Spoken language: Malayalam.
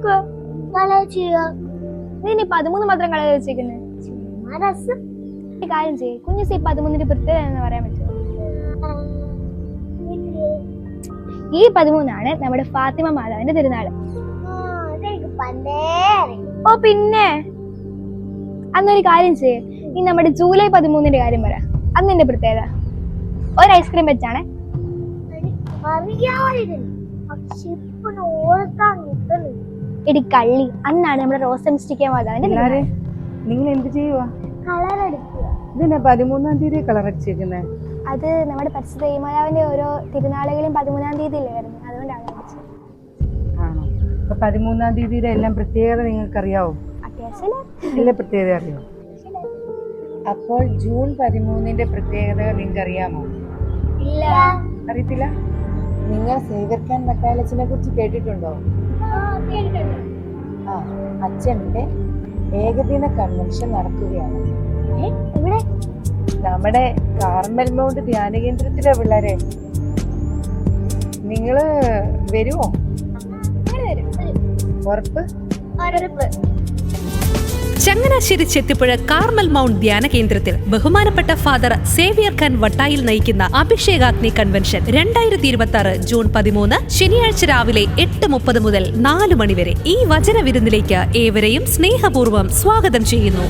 നോക്കുക. നീ 13 മാത്രം കളർ വെച്ചേക്കുന്നത്. കാര്യം ചെയ്യേ, കുഞ്ഞുസി 13 പ്രത്യേകത എന്ന് പറയാൻ പറ്റുമോ? ഈ 13 നമ്മുടെ ഫാത്തിമ മാതാവിന്റെ തിരുനാള്. ഓ പിന്നെ അന്നൊരു കാര്യം ചെയ്യേ, ഈ നമ്മുടെ ജൂലൈ 13 കാര്യം പറ. അന്നെന്റെ പ്രത്യേകത ഒരു ഐസ്ക്രീം വെച്ചാണ്. എടി കള്ളി, അന്നാണ് നമ്മുടെ റോസംസ്റ്റിക്ക മാതാവിന്റെ. നിങ്ങൾ എന്ത് ചെയ്യുവാ? ഇതിനെ 13-ാം തീയതി കളർ അടിച്ചേക്കുന്നത്. അത് നമ്മുടെ പരിശുദ്ധ മാതാവിന്റെ ഓരോ തിരുനാളുകളും 13-ാം തീയതിയിലേ വരുന്നത്, അതുകൊണ്ടാണ് അടിച്ചത്. ആണോ? അപ്പൊ 13-ാം തീയതിയുടെ എല്ലാം പ്രത്യേകത നിങ്ങൾക്ക് അറിയാവോ? എല്ലാ പ്രത്യേകത അറിയോ? അപ്പോൾ ജൂൺ 13-ന്റെ പ്രത്യേകത നിങ്ങൾക്ക് അറിയാമോ? ഇല്ല, അറിയത്തില്ല. നിങ്ങൾ സേവ്യർ ഖാൻ വട്ടാലച്ചനെ കുറിച്ച് കേട്ടിട്ടുണ്ടോ? ആ, അച്ഛന്റെ ഏകദിന കൺവെൻഷൻ നടക്കുകയാണ്. നമ്മുടെ കാർമൽ മൗണ്ട് ധ്യാന കേന്ദ്രത്തിലെ പിള്ളേരെ, നിങ്ങള് വരുമോ? ഉറപ്പ്? ചങ്ങനാശ്ശേരി ചെത്തിപ്പുഴ കാർമൽ മൗണ്ട് ധ്യാന കേന്ദ്രത്തിൽ ബഹുമാനപ്പെട്ട ഫാദർ സേവ്യർ ഖാൻ വട്ടായിൽ നയിക്കുന്ന അഭിഷേകാഗ്നി കൺവെൻഷൻ 2026 ജൂൺ 13 ശനിയാഴ്ച രാവിലെ 8:30 മുതൽ 4 മണി വരെ. ഈ വചന വിരുന്നിലേക്ക് ഏവരെയും സ്നേഹപൂർവ്വം സ്വാഗതം ചെയ്യുന്നു.